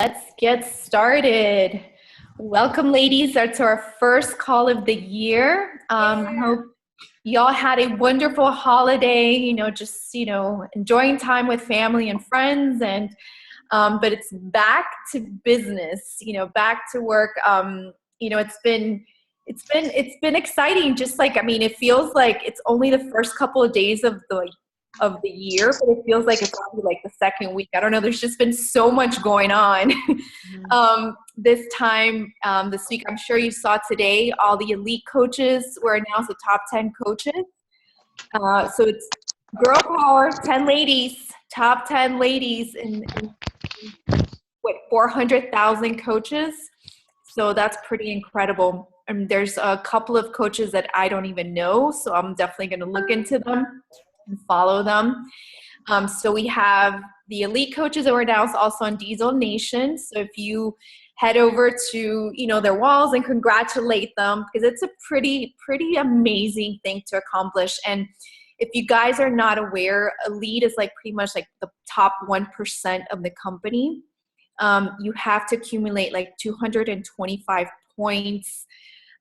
Let's get started. Welcome, ladies. That's our first call of the year. I hope y'all had a wonderful holiday, just, enjoying time with family and friends. But it's back to business, back to work. It's been exciting. Just like, it feels like it's only the first couple of days of the year, but it feels like it's only like the second week. I don't know. There's just been so much going on this week. I'm sure you saw today all the elite coaches were announced, the top 10 coaches. So it's girl power, 10 ladies, top 10 ladies in 400,000 coaches. So that's pretty incredible. And there's a couple of coaches that I don't even know, so I'm definitely going to look into them and follow them. So we have the elite coaches that were announced also on Diesel Nation. So if you head over to, their walls and congratulate them, because it's a pretty amazing thing to accomplish. And if you guys are not aware, elite is like pretty much like the top 1% of the company. You have to accumulate like 225 points.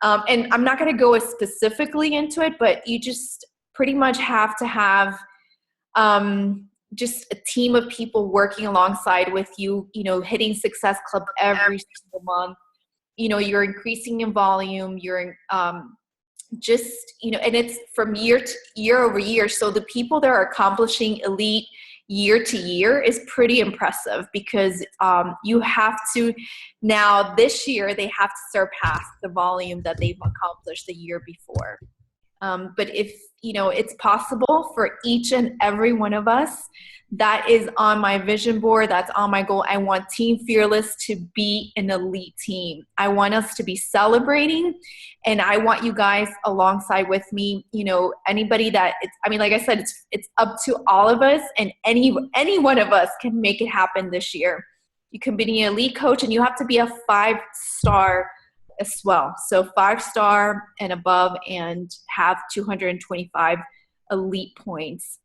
And I'm not going to go as specifically into it, but you just pretty much have to have just a team of people working alongside with you, hitting Success Club every single month. You're increasing in volume, you're and it's from year over year. So the people that are accomplishing elite year to year is pretty impressive, because you have to, now this year they have to surpass the volume that they've accomplished the year before. But if, it's possible for each and every one of us. That is on my vision board. That's on my goal. I want Team Fearless to be an elite team. I want us to be celebrating, and I want you guys alongside with me. Anybody that like I said, it's up to all of us, and any one of us can make it happen this year. You can be an elite coach, and you have to be a 5-star as well. So 5-star and above, and have 225 elite points.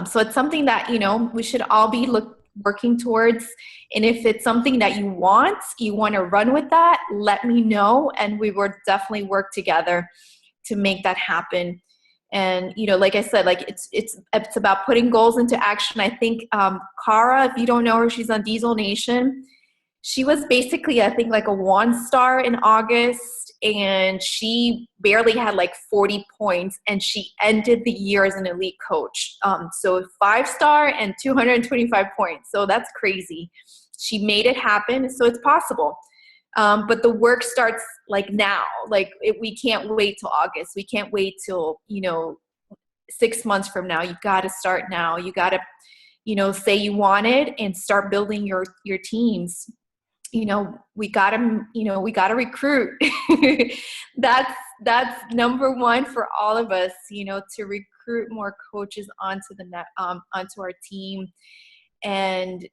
So it's something that, we should all be working towards. And if it's something that you want to run with that, let me know. And we will definitely work together to make that happen. And, like I said, like it's about putting goals into action. I think Cara, if you don't know her, she's on Diesel Nation. She was basically, I think, like a 1-star in August, and she barely had like 40 points, and she ended the year as an elite coach. So 5-star and 225 points. So that's crazy. She made it happen. So it's possible. But the work starts like now. Like we can't wait till August. We can't wait till, 6 months from now. You got to start now. You got to, say you want it and start building your teams. We gotta recruit. That's number one for all of us, to recruit more coaches onto our team, and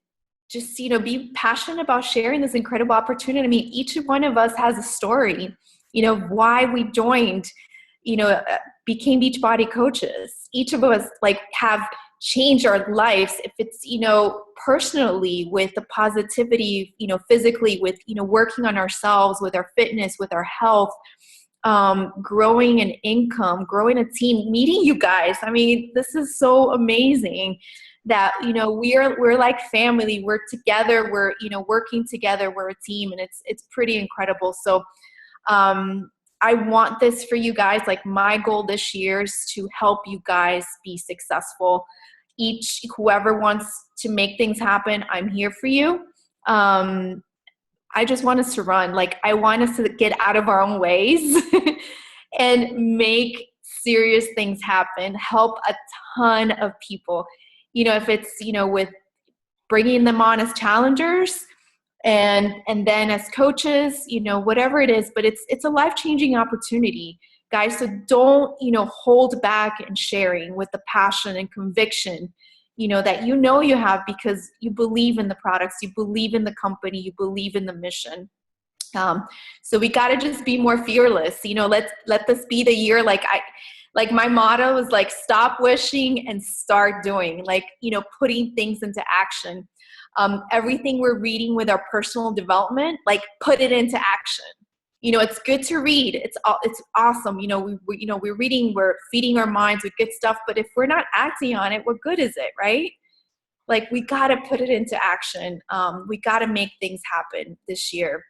just, be passionate about sharing this incredible opportunity. Each one of us has a story, why we joined, became Beachbody coaches. Each of us have change our lives, if it's, personally with the positivity, physically with, working on ourselves, with our fitness, with our health, growing an income, growing a team, meeting you guys. This is so amazing that, we're like family, we're together, we're, working together, we're a team, and it's pretty incredible. So, I want this for you guys. Like, my goal this year is to help you guys be successful. Whoever wants to make things happen, I'm here for you. I just want us to run. Like, I want us to get out of our own ways and make serious things happen, help a ton of people. If it's, with bringing them on as challengers, and then as coaches, whatever it is, but it's a life-changing opportunity, guys. So don't, hold back in sharing with the passion and conviction, that you have, because you believe in the products, you believe in the company, you believe in the mission. So we got to just be more fearless. Let this be the year. Like my motto is like, stop wishing and start doing, putting things into action. Everything we're reading with our personal development, like put it into action. You know, it's good to read. It's awesome. You know, we're reading, we're feeding our minds with good stuff, but if we're not acting on it, what good is it, right? Like, we got to put it into action. We got to make things happen this year.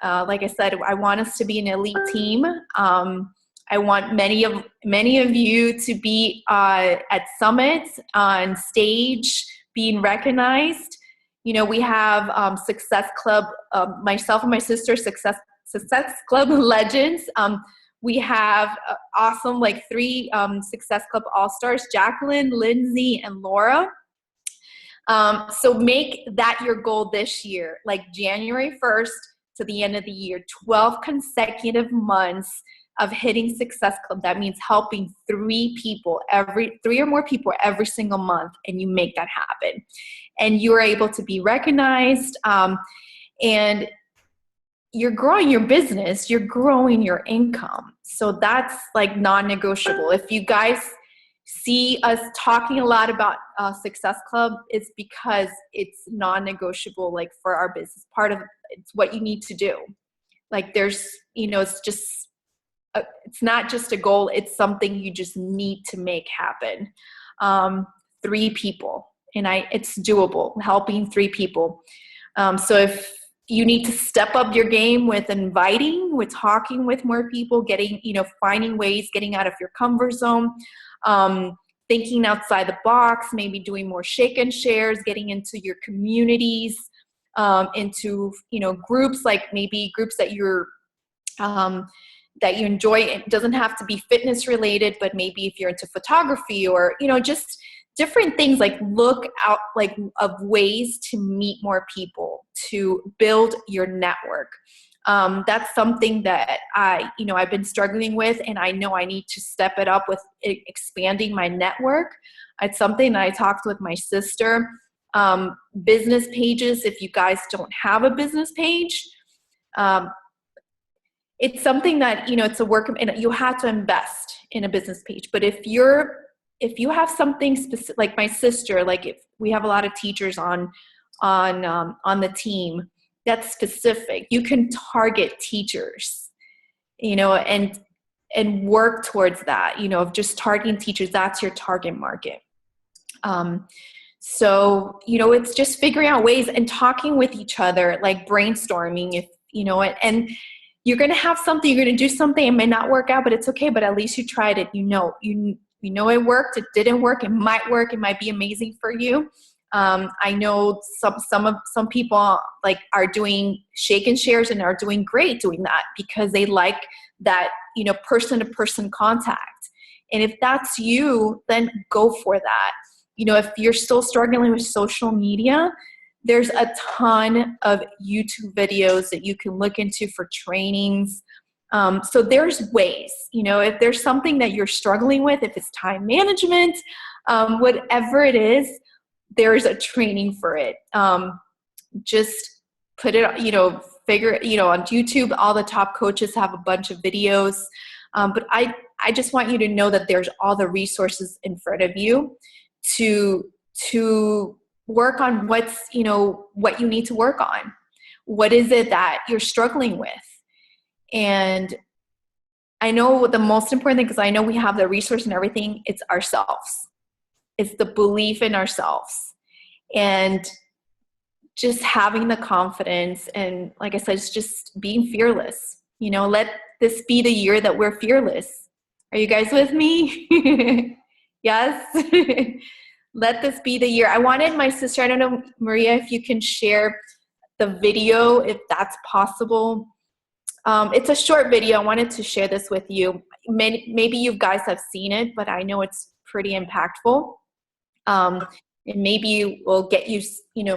Like I said, I want us to be an elite team. I want many of you to be at summits, on stage, being recognized. You know, we have Success Club, myself and my sister, Success Club legends. We have awesome, like 3 Success Club All-Stars, Jacqueline, Lindsay, and Laura. So make that your goal this year, like January 1st to the end of the year, 12 consecutive months of hitting Success Club. That means helping 3 or more people every single month, and you make that happen. And you're able to be recognized, and you're growing your business, you're growing your income. So that's like non-negotiable. If you guys see us talking a lot about Success Club, it's because it's non-negotiable, like for our business. It's what you need to do. Like, there's, you know, it's not just a goal, it's something you just need to make happen. 3 people, and it's doable, helping 3 people. So if you need to step up your game with inviting, with talking with more people, finding ways, getting out of your comfort zone, thinking outside the box, maybe doing more shake and shares, getting into your communities, into, groups, like maybe groups that that you enjoy. It doesn't have to be fitness related, but maybe if you're into photography or, just different things, like look out of ways to meet more people, to build your network. That's something that I've been struggling with, and I know I need to step it up with expanding my network. It's something that I talked with my sister. Business pages, if you guys don't have a business page, it's something that, it's a work, and you have to invest in a business page. But if you have something specific, like my sister, like if we have a lot of teachers on the team, that's specific. You can target teachers, and work towards that, of just targeting teachers. That's your target market. So, it's just figuring out ways and talking with each other, like brainstorming, and you're going to have something, you're going to do something, it may not work out, but it's okay. But at least you tried it. You know it worked, it didn't work, it might work, it might be amazing for you. I know some people like are doing shake and shares and are doing great doing that because they like that, person-to-person contact. And if that's you, then go for that. If you're still struggling with social media, there's a ton of YouTube videos that you can look into for trainings. So there's ways, if there's something that you're struggling with, if it's time management, whatever it is, there's a training for it. Just put it, figure it, on YouTube, all the top coaches have a bunch of videos. But I just want you to know that there's all the resources in front of you to work on what you need to work on. What is it that you're struggling with? And I know the most important thing, because I know we have the resource and everything, it's ourselves. It's the belief in ourselves. And just having the confidence, and like I said, it's just being fearless. Let this be the year that we're fearless. Are you guys with me? Yes? Let this be the year. I wanted my sister, I don't know, Maria, if you can share the video, if that's possible. It's a short video. I wanted to share this with you. Maybe you guys have seen it, but I know it's pretty impactful. And maybe it will get you,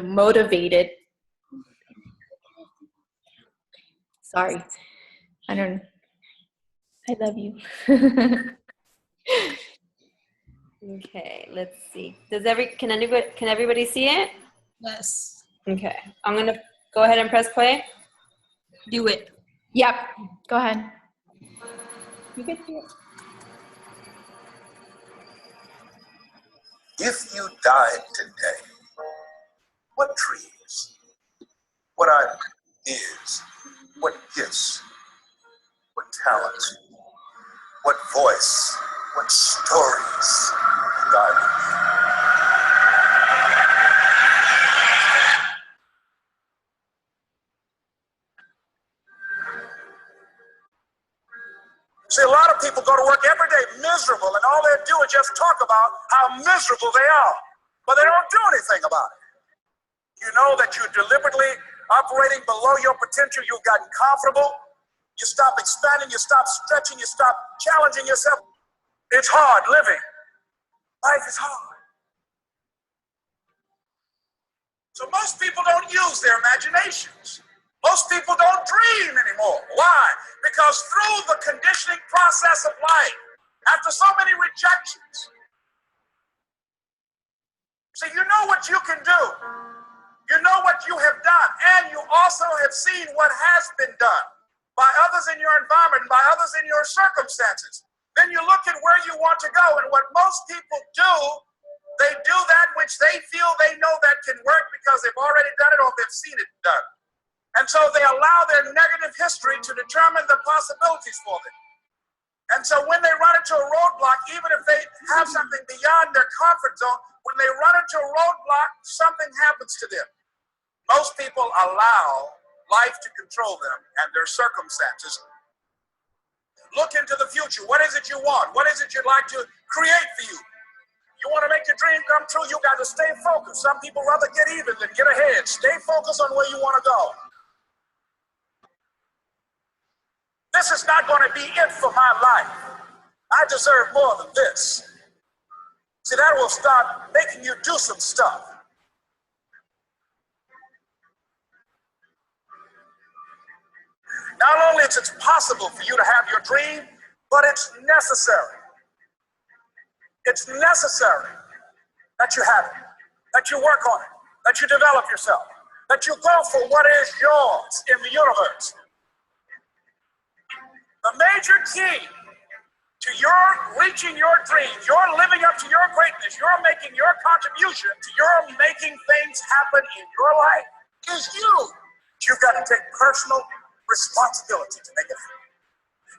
motivated. Sorry. I love you. Okay, let's see. Can everybody see it? Yes. Okay, I'm gonna go ahead and press play. Do it. Yep. Go ahead. You can see it. If you died today, what dreams, what ideas, what gifts, what talents, what voice, what stories God gave you. See, a lot of people go to work every day miserable, and all they do is just talk about how miserable they are, but they don't do anything about it. You know that you're deliberately operating below your potential. You've gotten comfortable. You stop expanding. You stop stretching. You stop challenging yourself. It's hard living. Life is hard. So most people don't use their imaginations. Most people don't dream anymore. Why? Because through the conditioning process of life, after so many rejections, see, you know what you can do. You know what you have done, and you also have seen what has been done by others in your environment, by others in your circumstances. Then you look at where you want to go, and what most people do, they do that which they feel they know that can work because they've already done it or they've seen it done. And so they allow their negative history to determine the possibilities for them. And so when they run into a roadblock, even if they have something beyond their comfort zone, when they run into a roadblock, something happens to them. Most people allow life to control them and their circumstances. Look into the future. What is it you want? What is it you'd like to create for you? You want to make your dream come true, you got to stay focused. Some people rather get even than get ahead. Stay focused on where you want to go. This is not going to be it for my life. I deserve more than this. See, that will start making you do some stuff. Not only is it possible for you to have your dream, but it's necessary. It's necessary that you have it, that you work on it, that you develop yourself, that you go for what is yours in the universe. The major key to your reaching your dreams, your living up to your greatness, your making your contribution to your making things happen in your life is you. You've got to take personal responsibility to make it happen.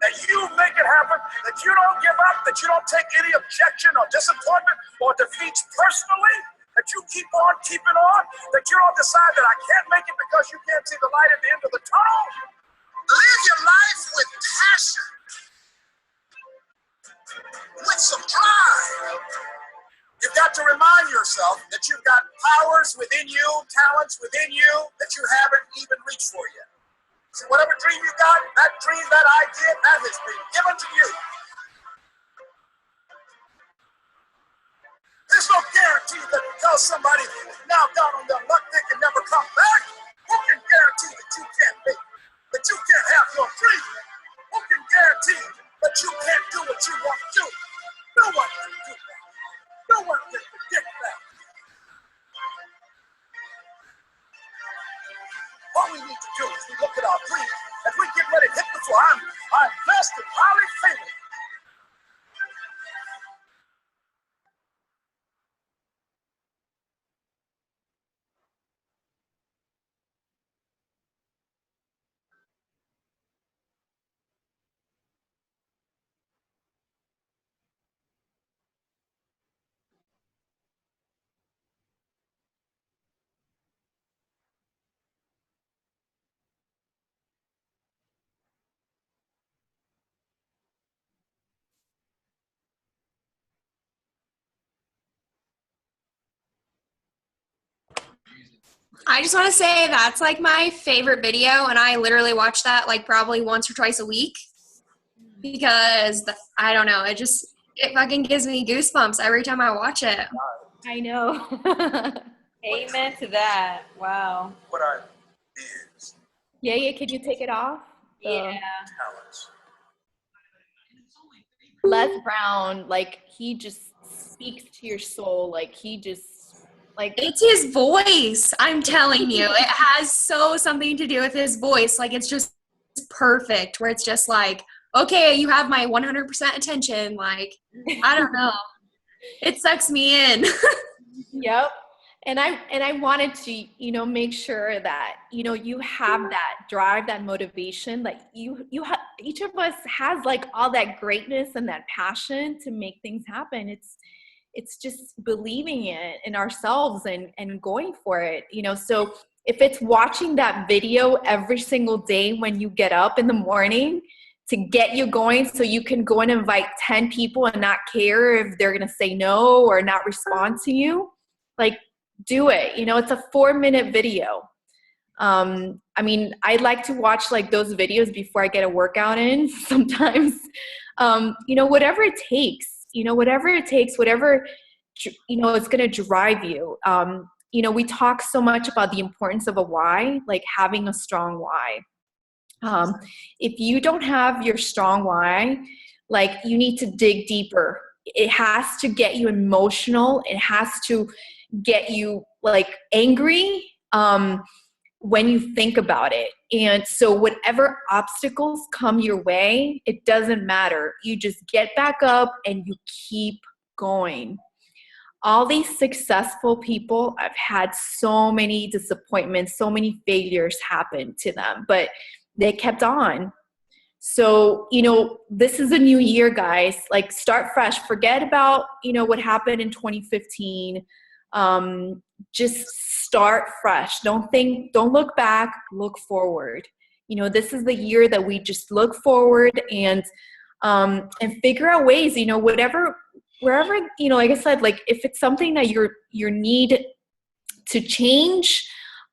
That you make it happen, that you don't give up, that you don't take any objection or disappointment or defeats personally, that you keep on keeping on, that you don't decide that I can't make it because you can't see the light at the end of the tunnel. Live your life with passion, with some drive. You've got to remind yourself that you've got powers within you, talents within you that you haven't even reached for yet. So whatever dream you got, that dream, that idea, that has been given to you. There's no guarantee that because somebody is now down on their luck, they can never come back. Who can guarantee that you can't make it? That you can't have your dream? Who can guarantee that you can't do what you want to do? No one can do that. No one can predict that. All we need to do is we look at our dreams. As we get ready to hit the floor, I'm blessed and highly favored. I just want to say that's like my favorite video, and I literally watch that like probably once or twice a week because I don't know, it fucking gives me goosebumps every time I watch it. I know. Amen to that. Wow. What I is Yeah, can you take it off? Yeah. talents. Les Brown, like, he just speaks to your soul. Like, he just, like, It's his voice. I'm telling you, it has something to do with his voice. Like, it's just perfect where it's just like, okay, you have my 100% attention. Like, I don't know. It sucks me in. yep. And I wanted to, you know, make sure that, you know, you have that drive, that motivation, like each of us has like all that greatness and that passion to make things happen. It's just believing it in ourselves and going for it, you know. So if it's watching that video every single day when you get up in the morning to get you going so you can go and invite 10 people and not care if they're going to say no or not respond to you, like, do it. You know, it's a 4-minute video. I mean, I like to watch like those videos before I get a workout in sometimes. You know, whatever it takes, whatever, you know, it's going to drive you. You know, we talk so much about the importance of a why, like having a strong why. If you don't have your strong why, like you need to dig deeper. It has to get you emotional. It has to get you like angry when you think about it. And so whatever obstacles come your way, it doesn't matter. You just get back up and you keep going. All these successful people, I've had so many disappointments, so many failures happen to them, but they kept on. So, you know, this is a new year, guys. Like, start fresh. Forget about, you know, what happened in 2015. Just start fresh. Don't look back, look forward. You know, this is the year that we just look forward and figure out ways, you know, wherever, you know, like I said, like if it's something that you need to change,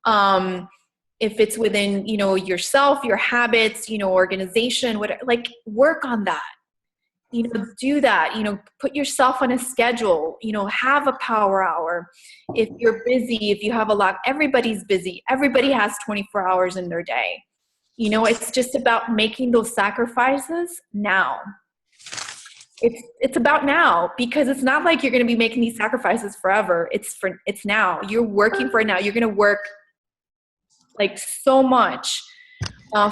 if it's within, you know, yourself, your habits, you know, organization, whatever, like work on that. You know, do that, you know, put yourself on a schedule, you know, have a power hour. If you're busy, if you have a lot, everybody's busy. Everybody has 24 hours in their day. You know, it's just about making those sacrifices now. It's about now, because it's not like you're going to be making these sacrifices forever. It's now. You're working for it now. You're going to work like so much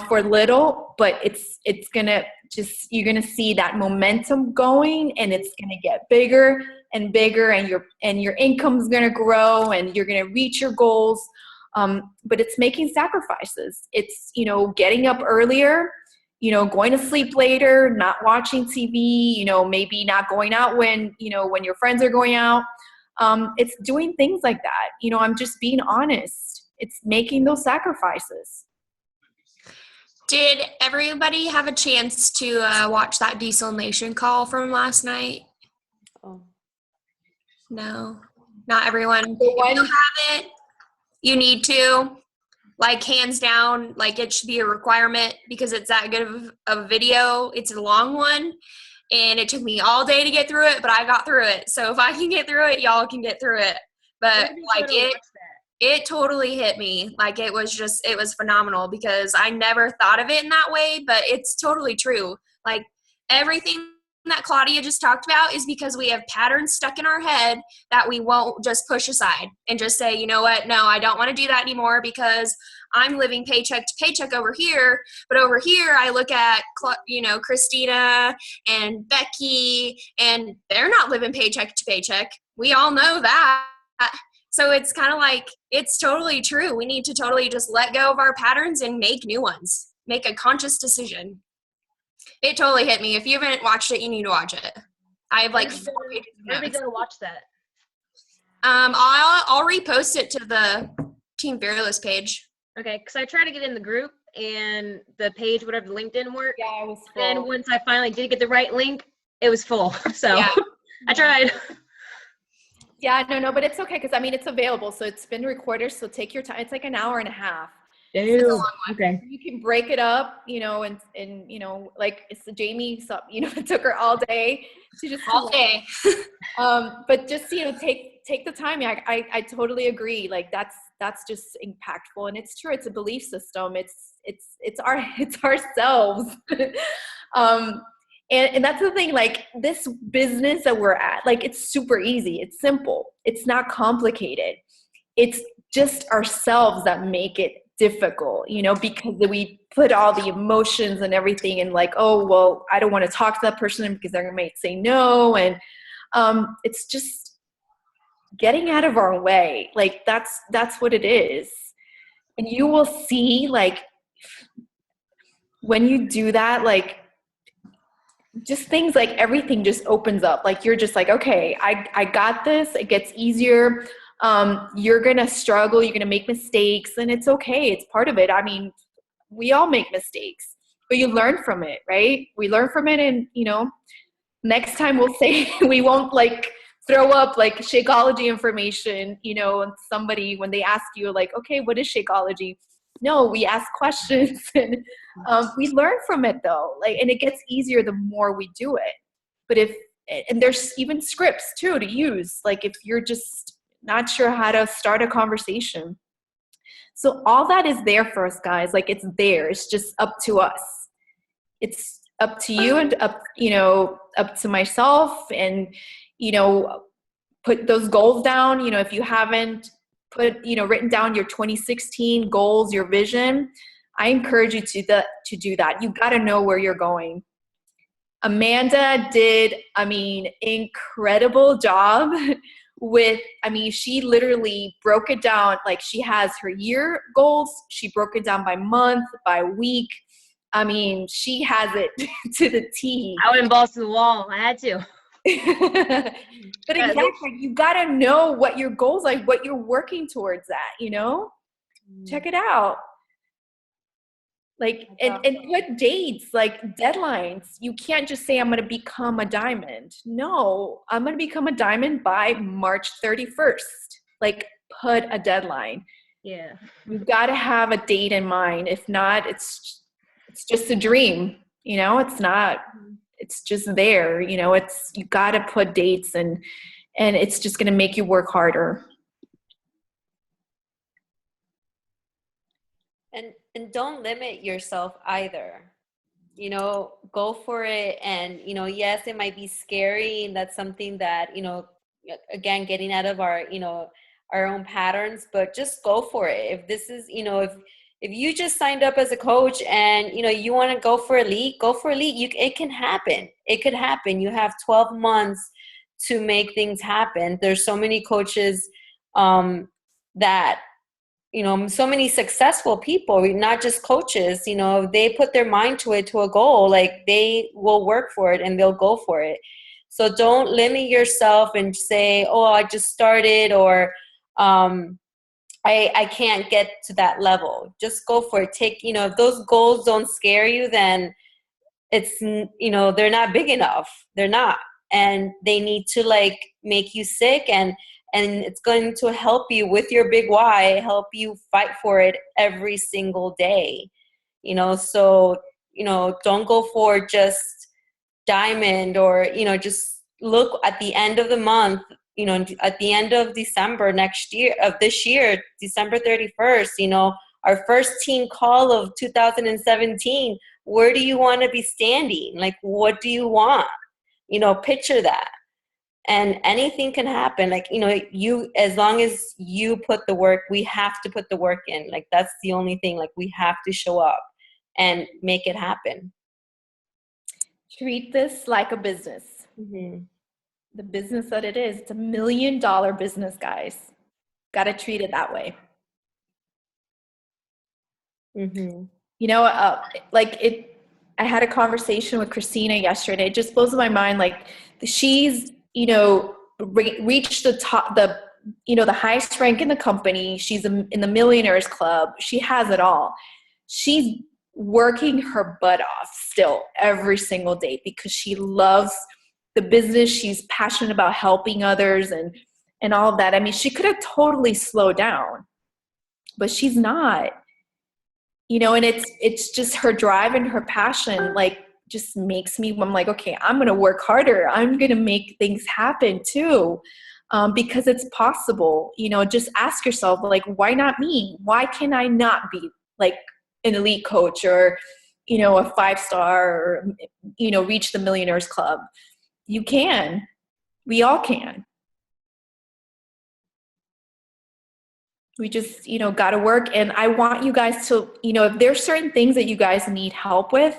for little, but it's gonna just, you're gonna see that momentum going, and it's gonna get bigger and bigger, and your income's gonna grow, and you're gonna reach your goals. But it's making sacrifices. It's, you know, getting up earlier, you know, going to sleep later, not watching TV, you know, maybe not going out when your friends are going out. It's doing things like that. You know, I'm just being honest. It's making those sacrifices. Did everybody have a chance to watch that Diesel Nation call from last night? Oh. No, not everyone. The If one- you have it, you need to. Like, hands down, like it should be a requirement because it's that good of a video. It's a long one, and it took me all day to get through it, but I got through it. So if I can get through it, y'all can get through it. But like it totally hit me. Like it was phenomenal because I never thought of it in that way, but it's totally true. Like everything that Claudia just talked about is because we have patterns stuck in our head that we won't just push aside and just say, you know what? No, I don't want to do that anymore because I'm living paycheck to paycheck over here. But over here, I look at, you know, Christina and Becky, and they're not living paycheck to paycheck. We all know that. So it's kind of like, it's totally true. We need to totally just let go of our patterns and make new ones. Make a conscious decision. It totally hit me. If you haven't watched it, you need to watch it. I have like 4 pages of Where are we notes. gonna watch that? I'll repost it to the Team Fearless page. Okay, because I tried to get in the group and the page, whatever, the link didn't work. Yeah, it was full. Then once I finally did get the right link, it was full. So Yeah. I tried. Yeah, no, but it's okay because I mean it's available, so it's been recorded. So take your time. It's like an hour and a half. Ew. Okay. You can break it up, you know, and you know, like it's the Jamie. So you know, it took her all day to just All day. But just, you know, take the time. I totally agree. Like that's just impactful, and it's true. It's a belief system. It's ourselves. And that's the thing, like this business that we're at, like it's super easy. It's simple. It's not complicated. It's just ourselves that make it difficult, you know, because we put all the emotions and everything and like, oh, well, I don't want to talk to that person because they're going to say no. And it's just, getting out of our way. Like that's what it is. And you will see, like, when you do that, like, just things, like, everything just opens up. Like, you're just like, okay, I got this. It gets easier. You're going to struggle. You're going to make mistakes, and it's okay. It's part of it. I mean, we all make mistakes, but you learn from it, right? We learn from it, and, you know, next time we'll say, we won't, like, throw up, like, Shakeology information, you know, and somebody, when they ask you, like, okay, what is Shakeology? No, we ask questions, and we learn from it, though. Like, and it gets easier the more we do it. But and there's even scripts too to use. Like, if you're just not sure how to start a conversation. So all that is there for us, guys. Like, it's there. It's just up to us. It's up to you and up to myself, and, you know, put those goals down. You know, if you haven't written down your 2016 goals, your vision, I encourage you to do that. You got to know where you're going. Amanda did, incredible job with, she literally broke it down. Like, she has her year goals. She broke it down by month, by week. She has it to the T. I went balls to the wall. I had to. But exactly, you gotta know what your goals are, what you're working towards that, you know? Check it out. Like, and put dates, like deadlines. You can't just say, I'm gonna become a diamond. No, I'm gonna become a diamond by March 31st. Like, put a deadline. Yeah. You've gotta have a date in mind. If not, it's just a dream, you know? It's just there, you know, you got to put dates, and it's just going to make you work harder. And don't limit yourself either. You know, go for it. And, you know, yes, it might be scary. And that's something that, you know, again, getting out of our, you know, our own patterns, but just go for it. If this is, you know, if you just signed up as a coach and, you know, you want to go for elite, go for elite. It can happen. It could happen. You have 12 months to make things happen. There's so many coaches that, you know, so many successful people, not just coaches, you know, they put their mind to it, to a goal. Like, they will work for it and they'll go for it. So don't limit yourself and say, oh, I just started, or I can't get to that level. Just go for it. You know, if those goals don't scare you, then it's, you know, they're not big enough. They're not. And they need to, like, make you sick, and it's going to help you with your big why, help you fight for it every single day. You know, so, you know, don't go for just diamond, or, you know, just look at the end of the month. You know, at the end of December this year, December 31st, you know, our first team call of 2017, where do you want to be standing? Like, what do you want? You know, picture that. And anything can happen. Like, you know, as long as you put the work, we have to put the work in. Like, that's the only thing. Like, we have to show up and make it happen. Treat this like a business. Mm-hmm. The business that it is. It's $1 million business, guys. Got to treat it that way. Mm-hmm. You know, I had a conversation with Christina yesterday. It just blows my mind. Like, she's, you know, reached the top, the highest rank in the company. She's in the Millionaires Club. She has it all. She's working her butt off still every single day because she loves the business. She's passionate about helping others and all of that. I mean, she could have totally slowed down, but she's not, you know, and it's just her drive and her passion, like, just makes me, I'm like, okay, I'm going to work harder. I'm going to make things happen too. Because it's possible, you know. Just ask yourself, like, why not me? Why can I not be like an elite coach, or, you know, a 5-star, or, you know, reach the Millionaires Club? You can. We all can. We just, you know, got to work. And I want you guys to, you know, if there's certain things that you guys need help with,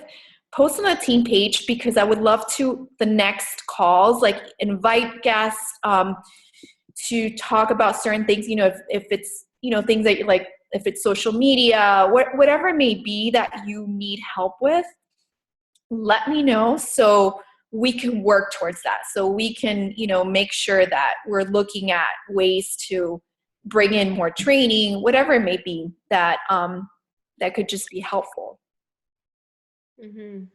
post on the team page, because I would love to, the next calls, like, invite guests to talk about certain things, you know, if it's, you know, things that you like, if it's social media, whatever it may be that you need help with, let me know so we can work towards that. So we can, you know, make sure that we're looking at ways to bring in more training, whatever it may be that that could just be helpful. Mm-hmm.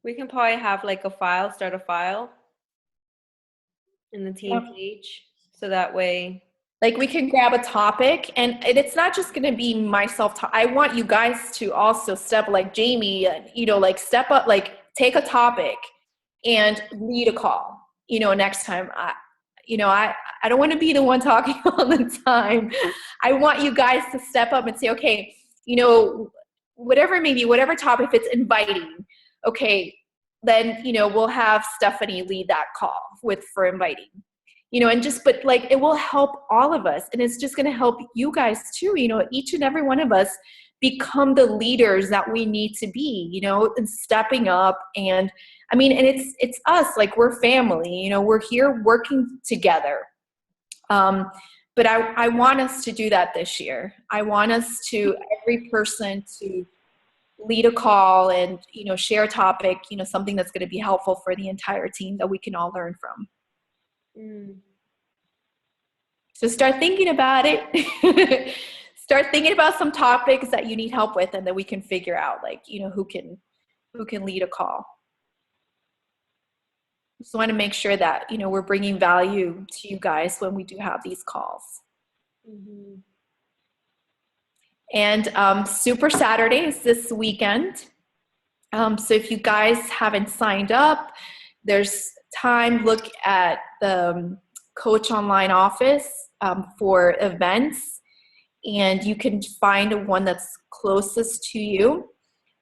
We can probably have like start a file in the team page. So that way. Like we can grab a topic and it's not just going to be myself. I want you guys to also step like Jamie, you know, like step up, like take a topic and lead a call, you know, next time. I don't want to be the one talking all the time. I want you guys to step up and say, okay, you know, whatever it may be, whatever topic, if it's inviting, okay, then, you know, we'll have Stephanie lead that call for inviting, you know, and but like, it will help all of us. And it's just going to help you guys too, you know, each and every one of us become the leaders that we need to be, you know, and stepping up. And I mean, and it's us, like we're family, you know, we're here working together. But I want us to do that this year. I want us to, every person to lead a call and, you know, share a topic, you know, something that's going to be helpful for the entire team that we can all learn from. So start thinking about it. Start thinking about some topics that you need help with, and then we can figure out, like, you know, who can lead a call. Just want to make sure that, you know, we're bringing value to you guys when we do have these calls. Mm-hmm. And Super Saturday is this weekend. So if you guys haven't signed up, there's time. Look at the Coach Online office for events, and you can find one that's closest to you.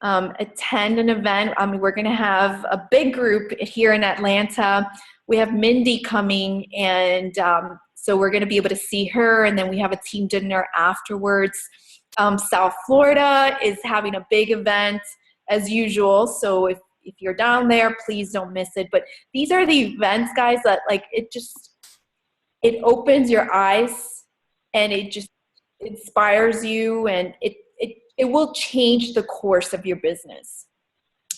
Attend an event. We're going to have a big group here in Atlanta. We have Mindy coming, and so we're going to be able to see her, and then we have a team dinner afterwards. South Florida is having a big event as usual, so if you're down there, please don't miss it. But these are the events, guys, that like it opens your eyes, and it just inspires you, and it will change the course of your business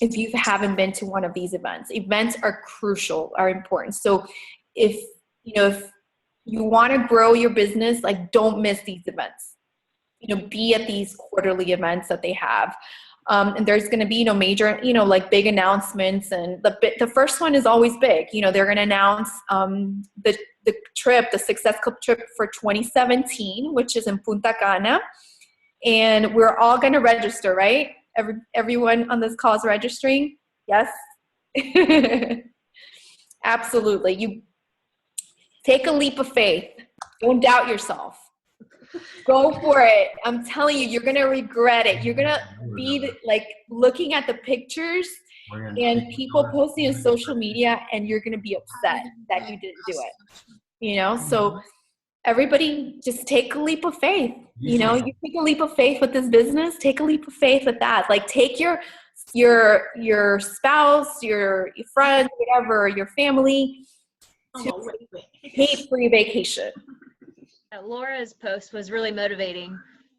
if you haven't been to one of these events. Events are crucial, are important. So if you want to grow your business, like, don't miss these events. You know, be at these quarterly events that they have. And there's going to be, major, like big announcements. And the first one is always big. They're going to announce the trip, the Success Club trip for 2017, which is in Punta Cana. And we're all going to register, right? Everyone on this call is registering? Yes? Absolutely. You take a leap of faith. Don't doubt yourself. Go for it. I'm telling you, you're going to regret it. You're going to be looking at the pictures and people posting on social media, and you're going to be upset that you didn't do it. So everybody just take a leap of faith. You take a leap of faith with this business, take a leap of faith with that. Like, take your spouse, your friend, whatever, your family to pay for your vacation. Laura's post was really motivating,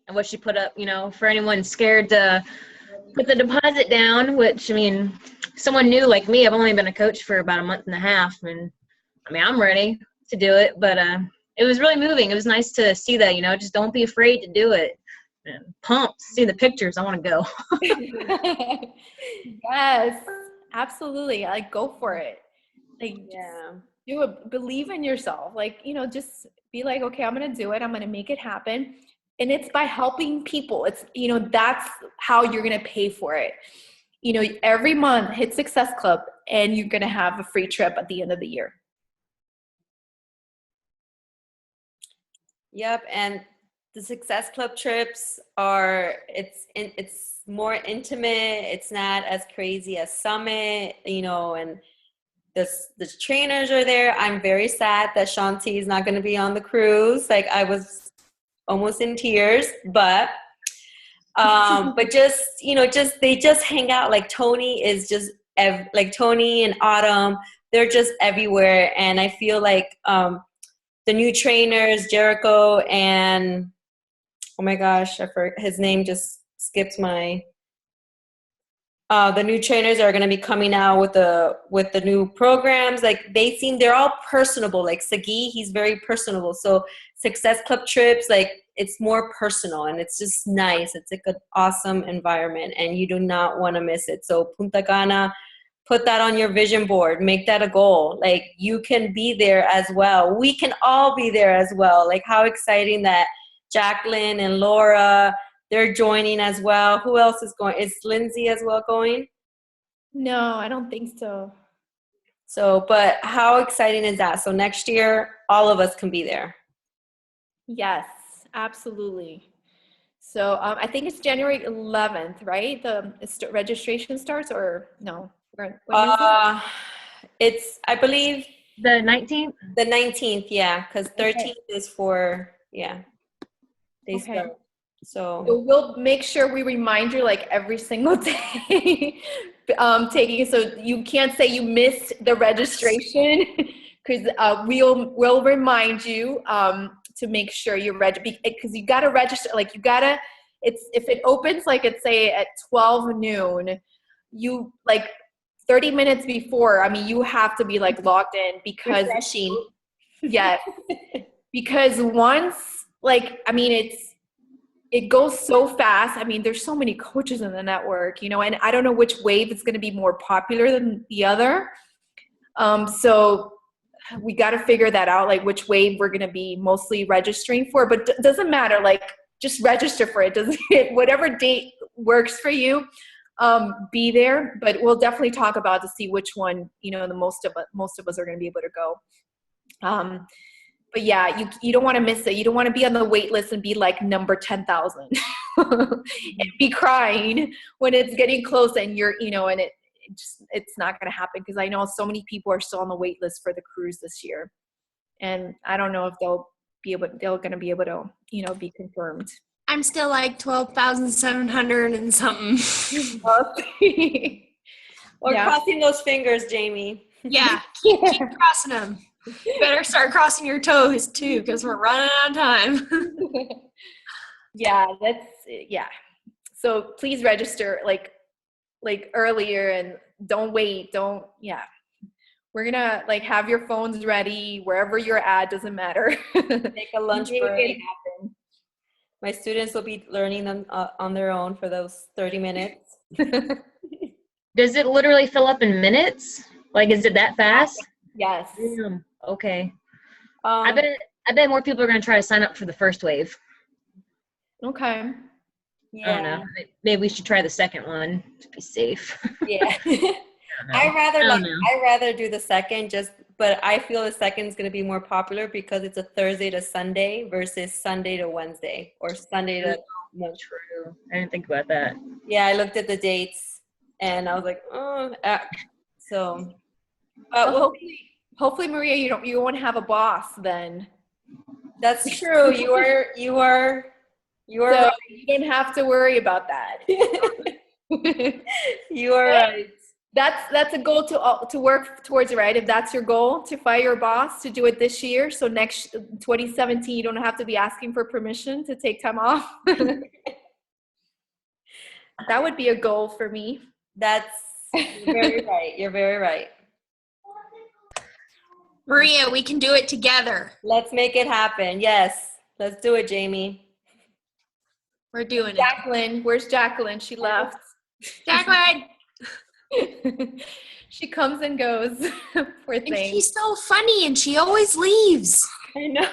and what she put up, for anyone scared to put the deposit down, which, someone new like me, I've only been a coach for about a month and a half, and I'm ready to do it, but it was really moving. It was nice to see that, just don't be afraid to do it. And pumped, see the pictures. I want to go. Yes, absolutely. Go for it. Do it. Believe in yourself. Just be like, okay, I'm going to do it. I'm going to make it happen. And it's by helping people. It's, that's how you're going to pay for it. Every month hit Success Club and you're going to have a free trip at the end of the year. Yep. And the Success Club trips it's more intimate. It's not as crazy as Summit, and the trainers are there. I'm very sad that Shanti is not going to be on the cruise. I was almost in tears, but just, they just hang out. Tony is just Tony and Autumn they're just everywhere. And I feel like the new trainers, Jericho and, oh my gosh, his name just skips my, the new trainers are going to be coming out with the new programs. Like they're all personable. Like Sagi, he's very personable. So Success Club trips, like it's more personal and it's just nice. It's like an awesome environment and you do not want to miss it. So Punta Cana, put that on your vision board, make that a goal. Like you can be there as well. We can all be there as well. Like how exciting that Jacqueline and Laura, they're joining as well. Who else is going? Is Lindsay as well going? No, I don't think so. So, but how exciting is that? So next year, all of us can be there. Yes, absolutely. So I think it's January 11th, right? The registration starts, or no? When is it? It's, I believe, The 19th? the 19th, yeah, because 13th Okay. is for, yeah, they Okay. start. So, So we'll make sure we remind you like every single day, taking it, so you can't say you missed the registration because we'll remind you to make sure you're registered, because you got to register. Like you gotta, if it opens like it's say at 12 noon, you like 30 minutes before. I mean, you have to be like logged in because refreshing. yes, because once like I mean it goes so fast. I mean, there's so many coaches in the network, you know, and I don't know which wave is going to be more popular than the other. So we got to figure that out, like which wave we're going to be mostly registering for, but it doesn't matter. Like just register for it. Doesn't whatever date works for you, be there, but we'll definitely talk about to see which one, you know, the most of us are going to be able to go. But yeah, you don't want to miss it. You don't want to be on the wait list and be like number 10,000 and be crying when it's getting close and you're, you know, and it's not going to happen, because I know so many people are still on the wait list for the cruise this year. And I don't know if they're going to be able to, you know, be confirmed. I'm still like 12,700 and something. Or Yeah. crossing those fingers, Jamie. Yeah, keep crossing them. Better start crossing your toes too, because we're running out of time. Yeah, yeah. So please register like earlier and don't wait. Yeah. We're going to like have your phones ready wherever you're at, doesn't matter. Take a lunch Make break. it happen. My students will be learning them on their own for those 30 minutes. Does it literally fill up in minutes? Like, is it that fast? Yes. Okay. I bet more people are going to try to sign up for the first wave. Okay. I don't Yeah. know. Maybe we should try the second one to be safe. Yeah. I don't know. I'd rather do the second, but I feel the second is going to be more popular because it's a Thursday to Sunday versus Sunday to Wednesday or Sunday to True. I didn't think about that. Yeah, I looked at the dates and I was like, so. But Well, hopefully, Maria, you won't have a boss then. that's true. You are So right. you don't have to worry about that. You are right. That's a goal to work towards, right? If that's your goal, to fire your boss, to do it this year. So next 2017, you don't have to be asking for permission to take time off. That would be a goal for me. You're very right. You're very right. Maria, we can do it together. Let's make it happen. Yes. Let's do it, Jamie. We're doing it. Jacqueline, where's Jacqueline? She left. Jacqueline! She comes and goes. Poor And thing. she's so funny and she always leaves. I know.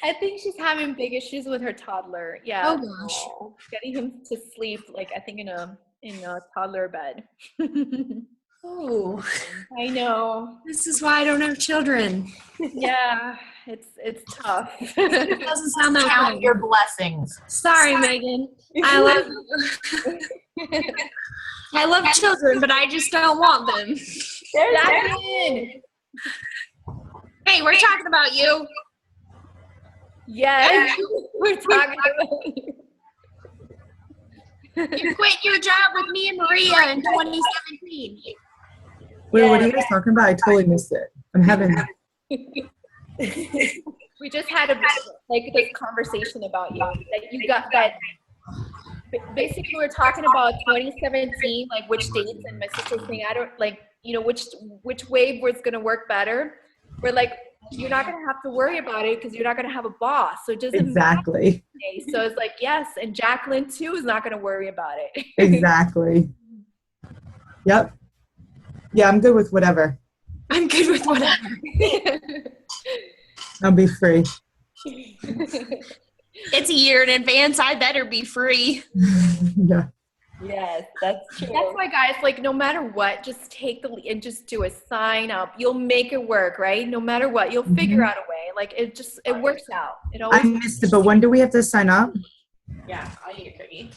I think she's having big issues with her toddler. Yeah. Oh gosh. Getting him to sleep, like I think in a toddler bed. Oh, I know. this is why I don't have children. Yeah, it's tough. It doesn't sound that Count way. your blessings. Sorry, Megan. I love I love children, but I just don't want them. Jacqueline! Hey, we're talking about you. Yes, we're talking about you. You quit your job with me and Maria in 2017. Wait, what are you guys talking about? I totally missed it. I'm having. We just had this conversation about you. That you got that. Basically, we're talking about 2017, like which dates, and my sister's saying, I don't like, which wave was going to work better. We're like, you're not going to have to worry about it because you're not going to have a boss. So it doesn't Exactly. matter. So it's like, yes. And Jacqueline too is not going to worry about it. Exactly. Yep. Yeah, I'm good with whatever. I'm good with whatever. I'll be free. It's a year in advance. I better be free. Yeah. Yes, that's true. That's why, guys, like, no matter what, just take the lead and just do a sign up. You'll make it work, right? No matter what, you'll figure out a way. Like, it works out. It I always. missed it, but when do we have to sign up? Yeah, I agree.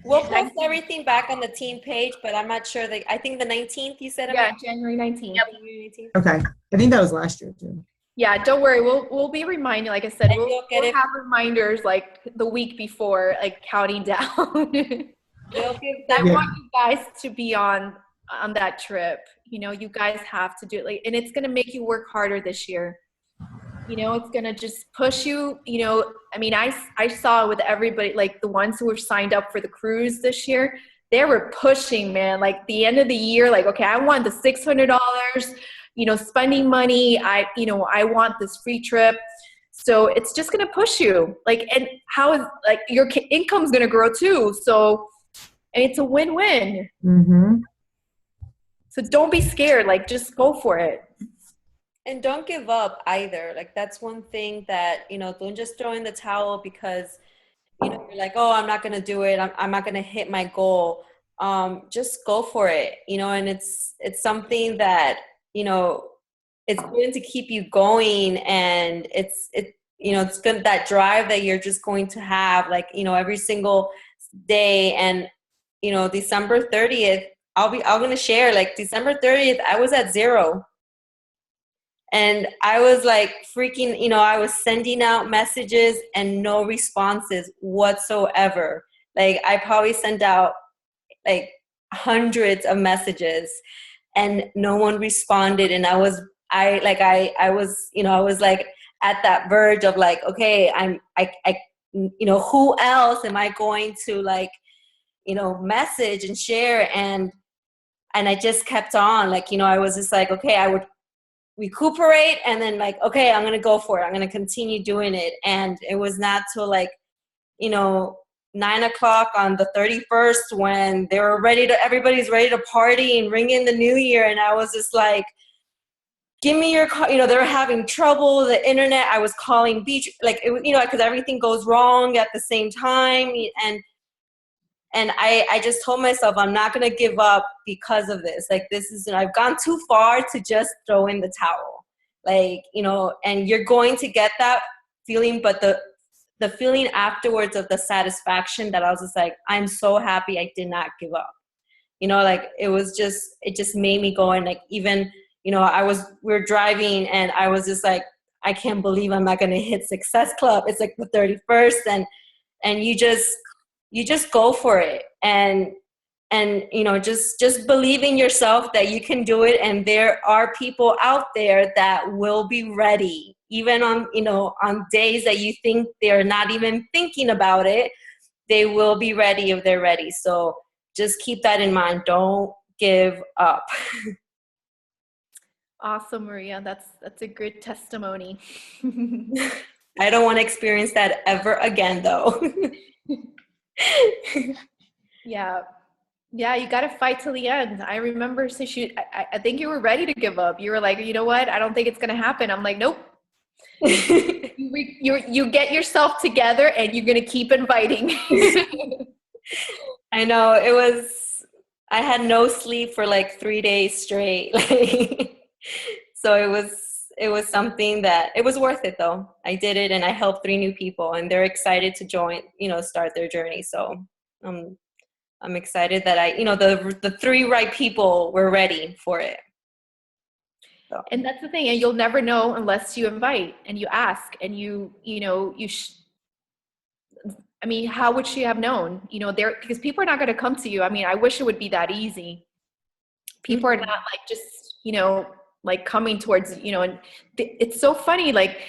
We'll post everything back on the team page, but I'm not sure. I think the 19th you said. Yeah, January 19th. January 19th. Okay. I think that was last year too. Yeah, don't worry. We'll be reminding. Like I said, And we'll you'll get have reminders like the week before, like counting down. We'll give I them. want you guys to be on that trip. You guys have to do it. Like, and it's gonna make you work harder this year. It's gonna just push you. I mean, I saw with everybody, like the ones who were signed up for the cruise this year, they were pushing, man. Like the end of the year, like, okay, I want the $600. Spending money. I want this free trip. So it's just going to push you. Like, and how is, like, your income's going to grow too. So, and it's a win-win. Mm-hmm. So don't be scared. Like, just go for it. And don't give up either. Like, that's one thing that, don't just throw in the towel because, you're like, oh, I'm not going to do it. I'm not going to hit my goal. Just go for it, and it's something that, it's going to keep you going, and it's good, that drive that you're just going to have, like, every single day. And, December 30th, I'm going to share, like, December 30th, I was at 0. And I was like freaking, I was sending out messages and no responses whatsoever. Like, I probably sent out like hundreds of messages and no one responded. And I was like at that verge of like, okay, who else am I going to like, message and share? And I just kept on, like, I was just like, okay, I would recuperate and then like, okay, I'm going to go for it. I'm going to continue doing it. And it was not till like, 9 o'clock on the 31st when they were everybody's ready to party and ring in the new year. And I was just like, give me your call. They were having trouble, the internet. I was calling beach, like, it was, because everything goes wrong at the same time. And I just told myself, I'm not going to give up because of this. Like, I've gone too far to just throw in the towel. Like, and you're going to get that feeling, but the feeling afterwards of the satisfaction that I was just like, I'm so happy I did not give up. Like, it just made me go. And like, even, we were driving and I was just like, I can't believe I'm not going to hit Success Club. It's like the 31st and you just go for it. And just believe in yourself that you can do it. And there are people out there that will be ready, even on days that you think they're not even thinking about it. They will be ready if they're ready. So just keep that in mind. Don't give up. Awesome, Maria. That's a good testimony. I don't want to experience that ever again, though. Yeah, you got to fight till the end. I remember, so I think you were ready to give up. You were like, you know what? I don't think it's going to happen. I'm like, nope. You get yourself together and you're going to keep inviting. I know, I had no sleep for like 3 days straight. So it was something that, it was worth it though. I did it and I helped 3 new people and they're excited to join, start their journey. So I'm excited that the 3 right people were ready for it. So. And that's the thing. And you'll never know unless you invite and you ask and I mean, how would she have known, because people are not going to come to you. I mean, I wish it would be that easy. People are not like just, you know, like coming towards, you know, and it's so funny. Like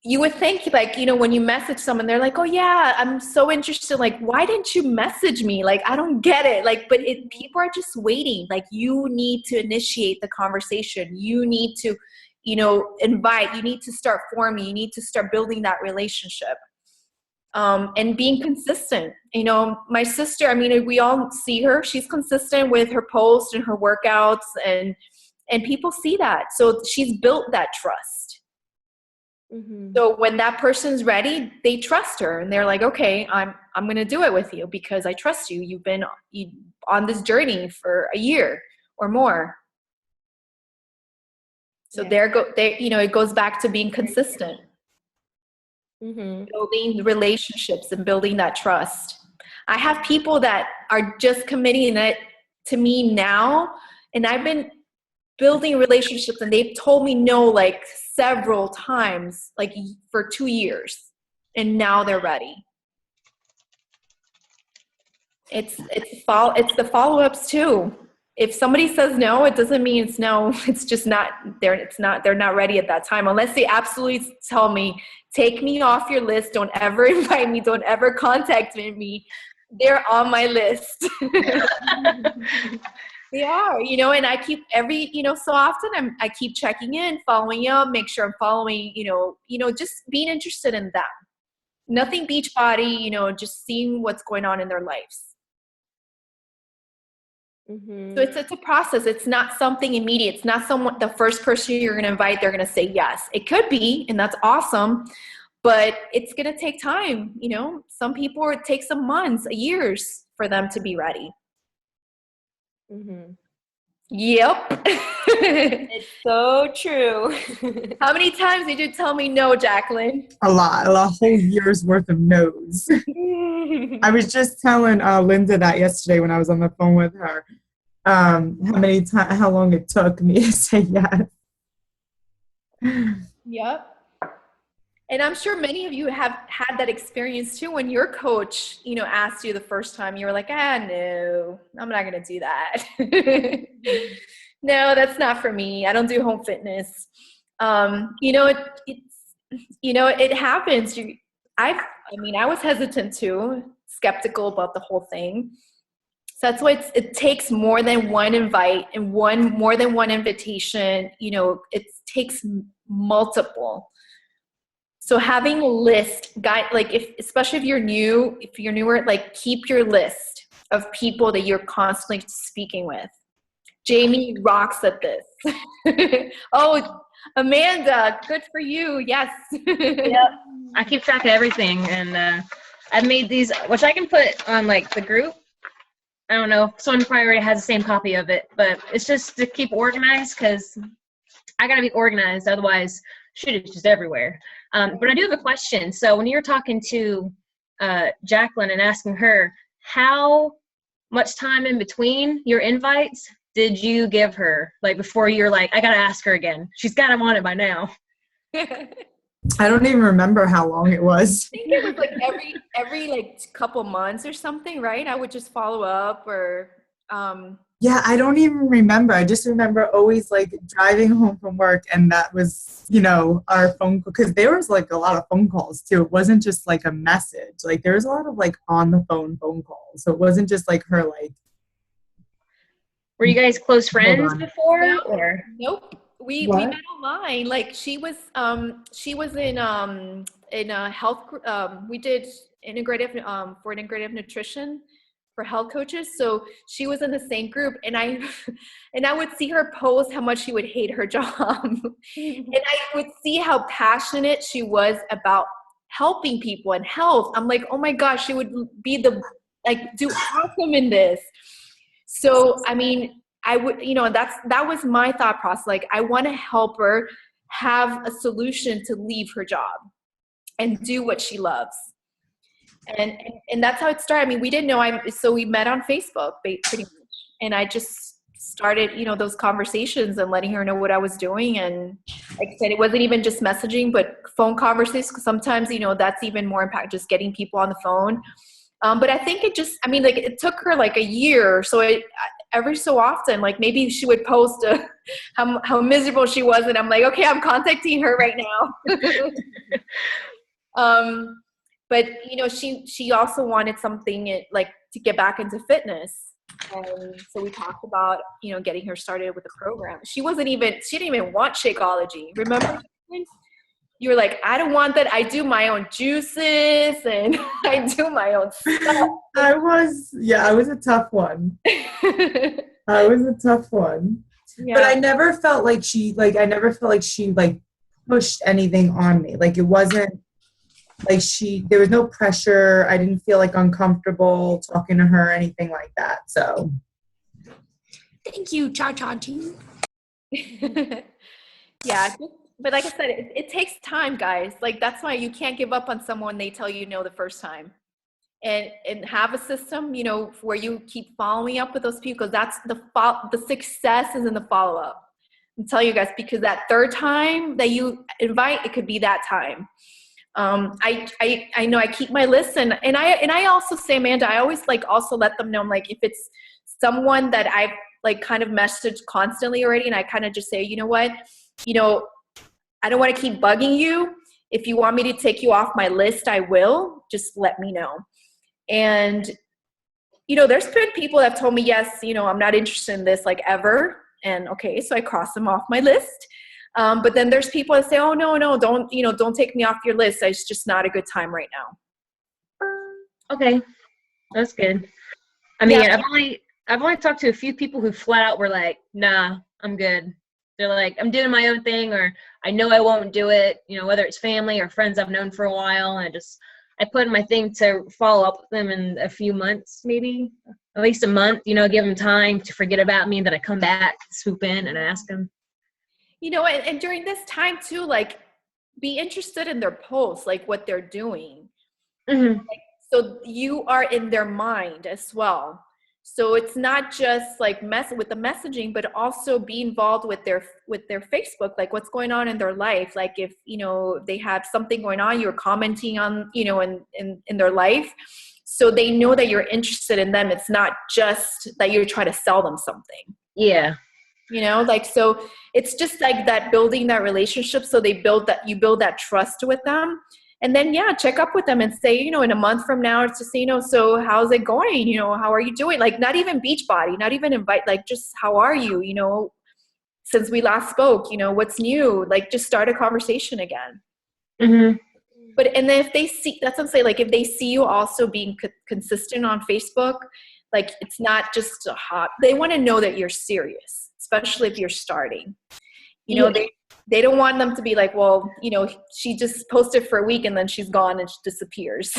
you would think like, you know, when you message someone, they're like, oh yeah, I'm so interested. Like, why didn't you message me? Like, I don't get it. Like, but people are just waiting. Like you need to initiate the conversation. You need to, you know, invite, you need to start forming, you need to start building that relationship. And being consistent. You know, my sister, I mean, we all see her. She's consistent with her posts and her workouts, and people see that. So she's built that trust. Mm-hmm. So when that person's ready, they trust her, and they're like, okay, I'm going to do it with you because I trust you. You've been on this journey for a year or more. So you know, it goes back to being consistent. Mm-hmm. Building relationships and building that trust. I have people that are just committing it to me now, and I've been building relationships and they've told me no like several times, like for 2 years, and now they're ready. It's the follow-ups too. If somebody says no, it doesn't mean it's no. It's just not they're not ready at that time, unless they absolutely tell me, take me off your list. Don't ever invite me. Don't ever contact me. They're on my list. They are, you know, and I keep so often I keep checking in, following up, make sure I'm following, you know, just being interested in them. Nothing Beachbody, you know, just seeing what's going on in their lives. Mm-hmm. So it's a process. It's not something immediate. It's not the first person you're going to invite, they're going to say yes. It could be, and that's awesome, but it's going to take time. You know, some people, it takes some months, years for them to be ready. Mm-hmm. Yep. It's so true. How many times did you tell me no, Jacqueline? A whole year's worth of no's. I was just telling Linda that yesterday when I was on the phone with her. How long it took me to say yes. Yep. And I'm sure many of you have had that experience too when your coach, you know, asked you the first time, you were like, no, I'm not going to do that. No, that's not for me. I don't do home fitness. You know, it happens. I was hesitant too, skeptical about the whole thing. So that's why it takes more than one invite and more than one invitation. You know, it takes multiple. So having a list, especially if you're newer, like keep your list of people that you're constantly speaking with. Jamie rocks at this. Oh, Amanda, good for you. Yes. Yep. I keep track of everything, and I've made these, which I can put on like the group. I don't know, someone probably already has the same copy of it, but it's just to keep organized because I got to be organized. Otherwise, it's just everywhere. But I do have a question. So when you're talking to Jacqueline and asking her, how much time in between your invites did you give her? Like before you're like, I got to ask her again. She's got to want it by now. I don't even remember how long it was. I think it was like every like couple months or something, right? I would just follow up or Yeah, I don't even remember. I just remember always like driving home from work, and that was, you know, our phone call, because there was like a lot of phone calls too. It wasn't just like a message. Like there was a lot of like on the phone calls. So it wasn't just like her like. Were you guys close friends before? No. Or Nope. We What? met online. Like she was in a health we did integrative for integrative nutrition for health coaches. So she was in the same group, and I would see her post how much she would hate her job. And I would see how passionate she was about helping people and health. I'm like, oh my gosh, she would be do awesome in this. So, I mean, I would, you know, that was my thought process. Like, I want to help her have a solution to leave her job and do what she loves. And that's how it started. I mean, we didn't know so we met on Facebook pretty much. And I just started, you know, those conversations and letting her know what I was doing. And like I said, it wasn't even just messaging, but phone conversations. Because sometimes, you know, that's even more impact, just getting people on the phone. But I think it took her like a year. So every so often, like maybe she would post how miserable she was, and I'm like, okay, I'm contacting her right now. But she also wanted something like to get back into fitness. And so we talked about, getting her started with the program. She didn't even want Shakeology. Remember? You were like, I don't want that. I do my own juices and I do my own stuff. I was a tough one. I was a tough one. Yeah. But I never felt like she pushed anything on me. Like, it wasn't like there was no pressure. I didn't feel like uncomfortable talking to her or anything like that. So Thank you, Cha-Cha team. Yeah. But like I said, it takes time, guys. Like, that's why you can't give up on someone they tell you no the first time. And have a system, where you keep following up with those people, because that's the success is in the follow-up. I'm telling you guys, because that third time that you invite, it could be that time. I know I keep my list, and I also say, Amanda, I always also let them know, I'm like, if it's someone that I've kind of messaged constantly already, and I kind of just say, you know what, I don't want to keep bugging you. If you want me to take you off my list, I will. Just let me know. And, there's been people that have told me, yes, I'm not interested in this, ever. And okay, so I cross them off my list. But then there's people that say, oh, no, don't take me off your list. It's just not a good time right now. Okay, that's good. I mean, Yeah. I've only talked to a few people who flat out were like, nah, I'm good. They're like, I'm doing my own thing, or I know I won't do it, whether it's family or friends I've known for a while. And I put in my thing to follow up with them in a few months, maybe at least a month, give them time to forget about me, and then I come back, swoop in and ask them. And during this time too, be interested in their posts, what they're doing. Mm-hmm. So you are in their mind as well. So it's not just mess with the messaging, but also be involved with their Facebook, what's going on in their life. If, they have something going on, you're commenting on, in their life. So they know that you're interested in them. It's not just that you're trying to sell them something. Yeah. So it's just that building that relationship. So you build that trust with them. And then, check up with them and say, in a month from now, it's just, so how's it going? How are you doing? Not even Beachbody, not even invite, just how are you? Since we last spoke, what's new? Just start a conversation again. Mm-hmm. And then if they see, that's what I'm saying, if they see you also being consistent on Facebook, it's not just a hop. They want to know that you're serious, especially if you're starting. They don't want them to be well, she just posted for a week and then she's gone and she disappears.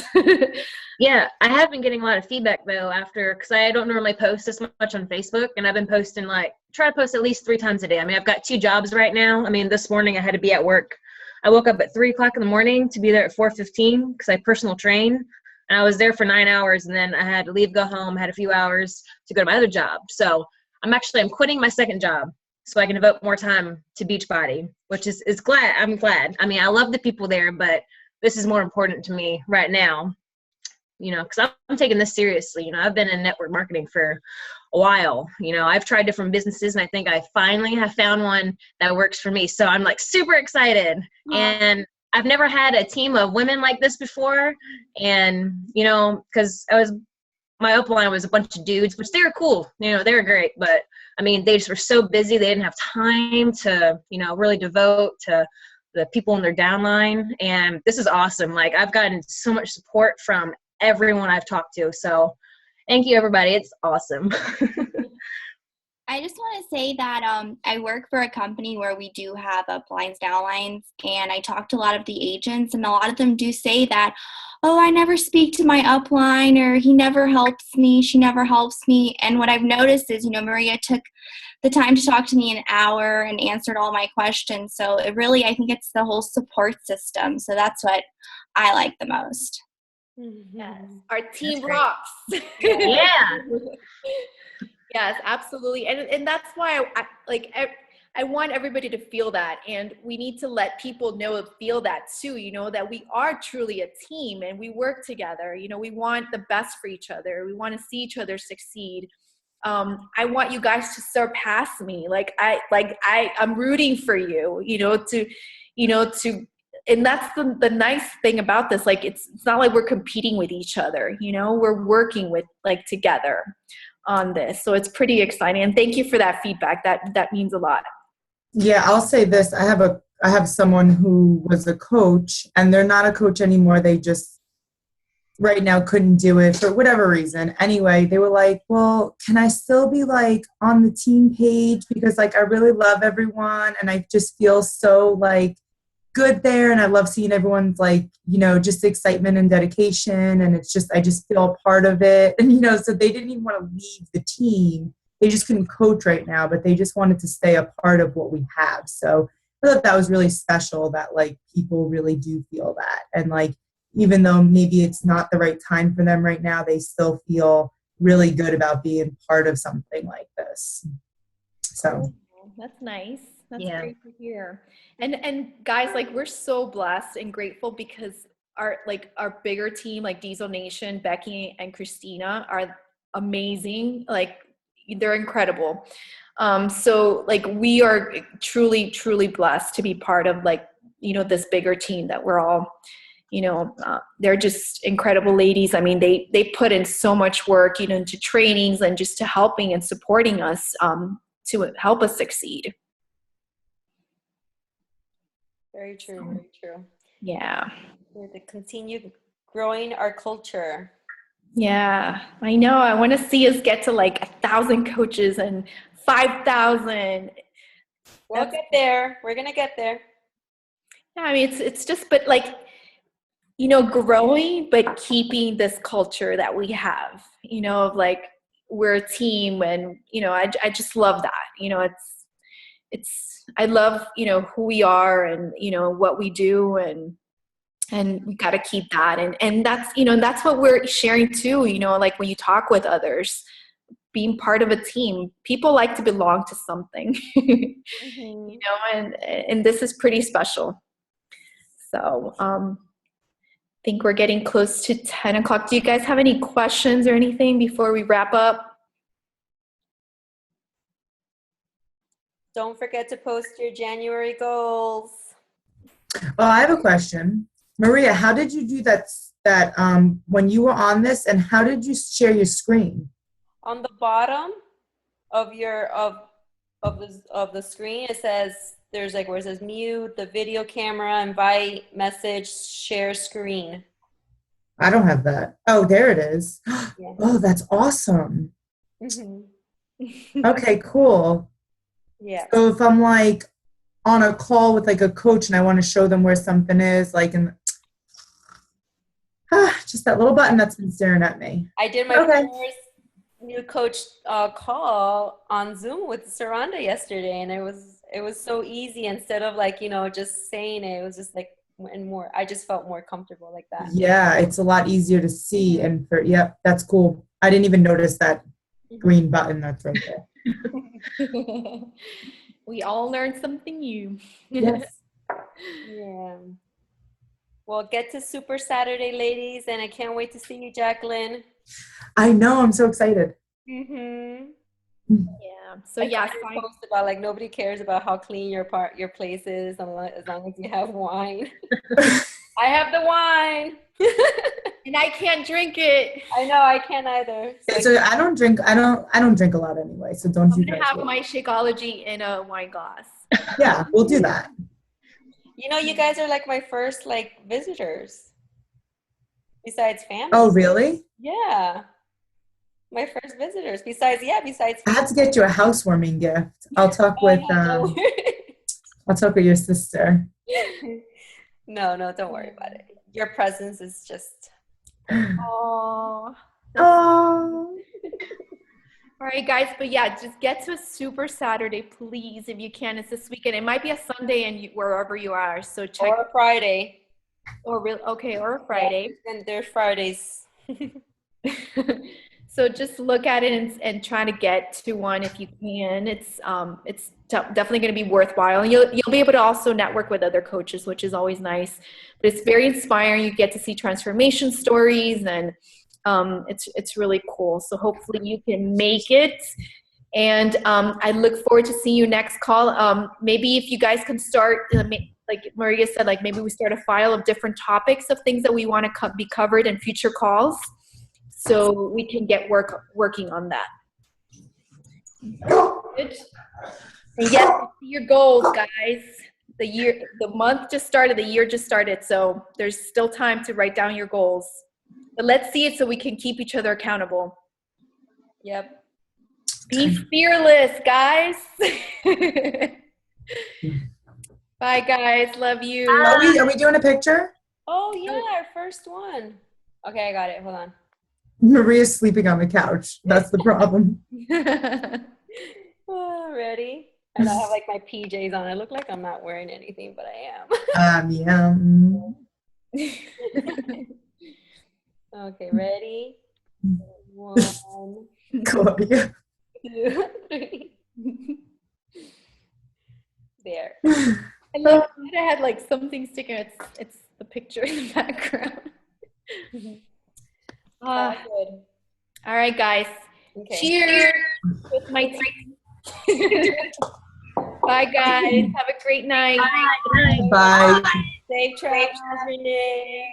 Yeah, I have been getting a lot of feedback though because I don't normally post this much on Facebook, and I've been posting try to post at least 3 times a day. I mean, I've got 2 jobs right now. I mean, this morning I had to be at work. I woke up at 3:00 in the morning to be there at 4:15 because I personal train, and I was there for 9 hours, and then I had to leave, go home, had a few hours to go to my other job. So I'm quitting my second job so I can devote more time to Beachbody, which I'm glad. I mean, I love the people there, but this is more important to me right now, because I'm taking this seriously. I've been in network marketing for a while. I've tried different businesses, and I think I finally have found one that works for me. So I'm super excited. And I've never had a team of women like this before. And, because my upline was a bunch of dudes, which they were cool. They were great. But I mean, they just were so busy. They didn't have time to, really devote to the people in their downline. And this is awesome. I've gotten so much support from everyone I've talked to. So thank you, everybody. It's awesome. I just want to say that I work for a company where we do have uplines, downlines, and I talk to a lot of the agents, and a lot of them do say that, oh, I never speak to my upline, or he never helps me, she never helps me. And what I've noticed is, Maria took the time to talk to me an hour and answered all my questions. So I think it's the whole support system. So that's what I like the most. Yes. Our team rocks. Yeah. Yes, absolutely. And that's why I want everybody to feel that. And we need to let people feel that too, that we are truly a team and we work together. We want the best for each other. We want to see each other succeed. I want you guys to surpass me. I'm rooting for you, and that's the nice thing about this. Like, it's not like we're competing with each other, we're working with together on this. So it's pretty exciting. And thank you for that feedback. That means a lot. Yeah, I'll say this. I have someone who was a coach, and they're not a coach anymore. They just right now couldn't do it for whatever reason. Anyway, they were like, well, can I still be like on the team page? Because like I really love everyone and I just feel so like good there, and I love seeing everyone's like, just excitement and dedication, and it's just I just feel a part of it. And so they didn't even want to leave the team. They just couldn't coach right now, but they just wanted to stay a part of what we have. So I thought that was really special that like people really do feel that, and like even though maybe it's not the right time for them right now, they still feel really good about being part of something like this. So that's nice. That's Yeah. great to hear. And guys, like, we're so blessed and grateful because our bigger team, like Diesel Nation, Becky and Christina, are amazing. Like, they're incredible. So like we are truly, truly blessed to be part of this bigger team that we're all, they're just incredible ladies. I mean, they put in so much work, into trainings and just to helping and supporting us, to help us succeed. Very true. Very true. Yeah. We're to continue growing our culture. Yeah, I know. I want to see us get to 1,000 coaches and 5,000. We'll get there. We're gonna get there. Yeah, I mean, it's just, but growing, but keeping this culture that we have, of we're a team, and, I just love that. I love, who we are and, what we do, and we got to keep that. And that's, that's what we're sharing too, when you talk with others, being part of a team, people like to belong to something, and this is pretty special. So, I think we're getting close to 10 o'clock. Do you guys have any questions or anything before we wrap up? Don't forget to post your January goals. well, I have a question. Maria, how did you do that when you were on this, and how did you share your screen? On the bottom of your of the screen, it says there's where it says mute, the video camera, invite, message, share screen. I don't have that. Oh, there it is. Yeah. Oh, that's awesome. Mm-hmm. Okay, cool. Yeah. So if I'm on a call with a coach and I want to show them where something is, just that little button that's been staring at me. I did my first new coach call on Zoom with Saranda yesterday, and it was so easy. Instead of just saying it, it was just and more. I just felt more comfortable like that. Yeah, it's a lot easier to see, and yep, that's cool. I didn't even notice that green button that's right there. We all learned something new. Yes. Yeah. Well, get to Super Saturday, ladies, and I can't wait to see you, Jacqueline. I know. I'm so excited. Mm-hmm. Yeah. So yeah, post about nobody cares about how clean your place is as long as you have wine. I have the wine. and I can't drink it. I know, I can't either. So I don't drink. I don't drink a lot anyway. So don't I'm you gonna guys have do it. my Shakeology in a wine glass. Yeah, we'll do that. You guys are my first visitors. Besides family. Oh, really? Yeah. My first visitors. Besides I have to get you a housewarming gift. I'll talk with I'll talk with your sister. No, don't worry about it. Your presence is just Oh. Oh. All right, guys, but yeah, just get to a Super Saturday, please, if you can. It's this weekend. It might be a Sunday and wherever you are. So check. or a Friday. Or a Friday. And there's Fridays. So just look at it and try to get to one if you can. It's definitely going to be worthwhile, and you'll be able to also network with other coaches, which is always nice. But it's very inspiring. You get to see transformation stories, and It's really cool. So hopefully you can make it. And I look forward to seeing you next call. Maybe if you guys can start, like Maria said, like maybe we start a file of different topics of things that we want to be covered in future calls, so we can get working on that. Good. And yes, see your goals, guys. The month just started, the year just started, so there's still time to write down your goals. But let's see it so we can keep each other accountable. Yep. Be fearless, guys. Bye, guys. Love you. Are we doing a picture? Oh yeah, our first one. Okay, I got it. Hold on. Maria's sleeping on the couch. That's the problem. Oh, ready? And I have like my PJs on. I look like I'm not wearing anything, but I am. Yeah. Okay, ready? 1, Claudia. 2, 3. There. I love that I had like something sticking. It's the picture in the background. Good. All right, guys. Okay. Cheers with my team. Bye, guys. Have a great night. Bye. Safe travels, Renee.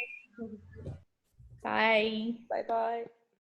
Bye. Bye-bye.